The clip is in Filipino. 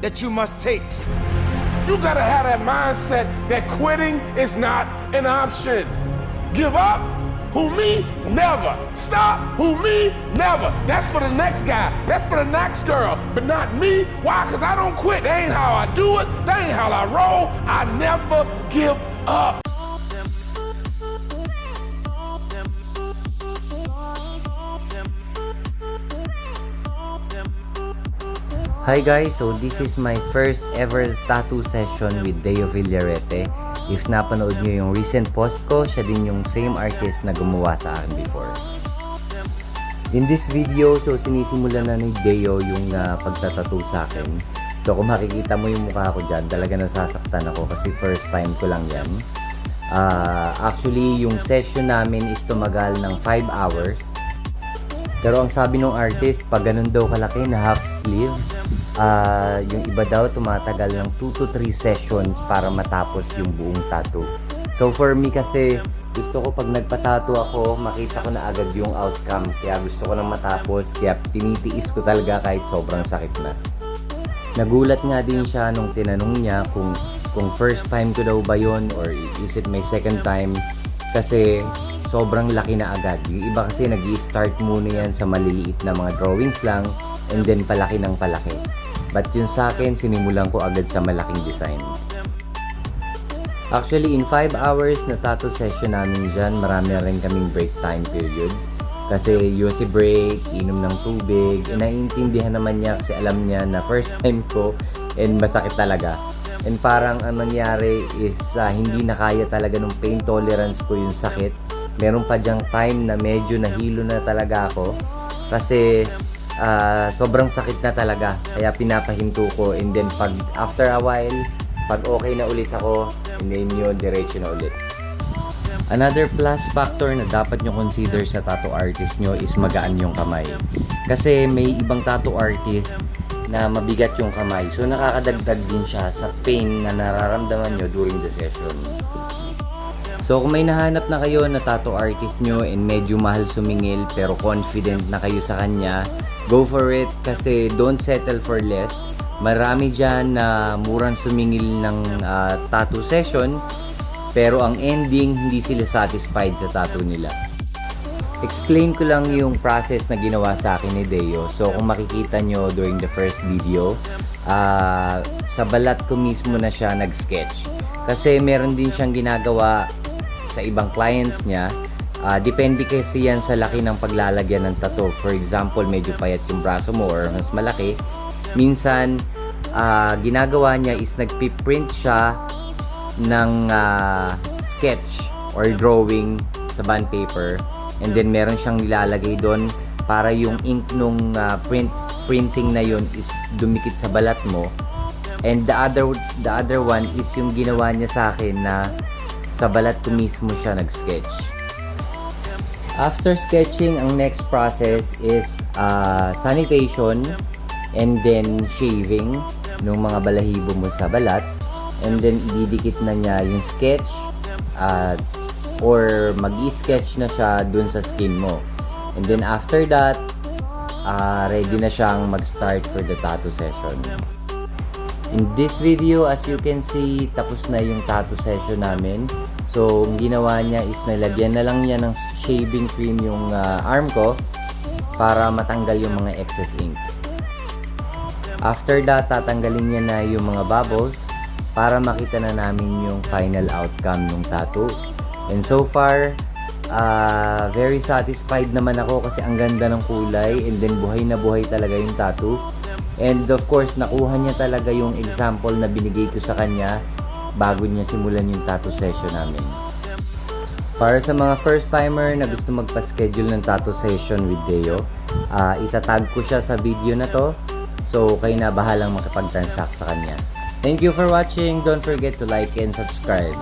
that you must take. You gotta have that mindset that quitting is not an option. Give up? Who, me? Never. Stop? Who, me? Never. That's for the next guy. That's for the next girl. But not me. Why? Because I don't quit. That ain't how I do it. That ain't how I roll. I never give up. Hi guys, so this is my first ever tattoo session with Deo Villarete. If napanood nyo yung recent post ko, siya din yung same artist na gumawa sa akin before. In this video, so sinisimulan na ni Deo yung pagtatattoo sa akin. So kung makikita mo yung mukha ko dyan, talaga nasasaktan ako kasi first time ko lang yan. Actually, yung session namin is tumagal ng 5 hours. Pero ang sabi ng artist, pag ganun daw kalaki na half sleeve, yung iba daw tumatagal ng 2 to 3 sessions para matapos yung buong tattoo. So for me kasi, gusto ko pag nagpa-tattoo ako, makita ko na agad yung outcome. Kaya gusto ko nang matapos, kaya tinitiis ko talaga kahit sobrang sakit na. Nagulat nga din siya nung tinanong niya kung first time ko daw ba yun or is it my second time. Kasi sobrang laki na agad. Yung iba kasi nag-i-start muna yan sa maliliit na mga drawings lang and then palaki ng palaki. But yun sa akin, sinimulan ko agad sa malaking design. Actually, in 5 hours na tattoo session namin dyan, marami na rin kaming break time period. Kasi yosi break, inom ng tubig, naiintindihan naman niya kasi alam niya na first time ko and masakit talaga. And parang ang nangyari is hindi na kaya talaga ng pain tolerance ko yung sakit. Meron pa dyang time na medyo nahilo na talaga ako kasi sobrang sakit na talaga, kaya pinapahinto ko and then pag after a while, pag okay na ulit ako, and then yun, diretso na ulit. Another plus factor na dapat nyo consider sa tattoo artist nyo is magaan yung kamay. Kasi may ibang tattoo artist na mabigat yung kamay, so nakakadagdag din siya sa pain na nararamdaman nyo during the session. So kung may nahanap na kayo na tattoo artist nyo and medyo mahal sumingil pero confident na kayo sa kanya, go for it kasi don't settle for less. Marami dyan na murang sumingil ng tattoo session pero ang ending hindi sila satisfied sa tattoo nila. Explain ko lang yung process na ginawa sa akin ni Deo. So kung makikita nyo during the first video, sa balat ko mismo na siya nag-sketch. Kasi meron din siyang ginagawa sa ibang clients niya. Depende kasi yan sa laki ng paglalagyan ng tattoo. For example, medyo payat yung braso mo or mas malaki. Minsan, ginagawa niya is nagpiprint siya ng sketch or drawing sa bond paper. And then meron siyang nilalagay doon para yung ink nung printing na yun is dumikit sa balat mo. And the other one is yung ginawa niya sa akin na sa balat ko mismo siya nag-sketch. After sketching, ang next process is sanitation and then shaving ng mga balahibo mo sa balat. And then ididikit na niya yung sketch or mag-i-sketch na siya dun sa skin mo. And then after that, ready na siyang mag-start for the tattoo session. In this video, as you can see, tapos na yung tattoo session namin. So, ang ginawa niya is nilagyan na lang niya ng shaving cream yung arm ko para matanggal yung mga excess ink. After that, tatanggalin niya na yung mga bubbles para makita na namin yung final outcome ng tattoo. And so far, very satisfied naman ako kasi ang ganda ng kulay and then buhay na buhay talaga yung tattoo. And of course, nakuha niya talaga yung example na binigay ko sa kanya bago niya simulan yung tattoo session namin. Para sa mga first timer na gusto magpa-schedule ng tattoo session with Deo, itatag ko siya sa video na to. So, kayo na bahalang makipag-transact sa kanya. Thank you for watching. Don't forget to like and subscribe.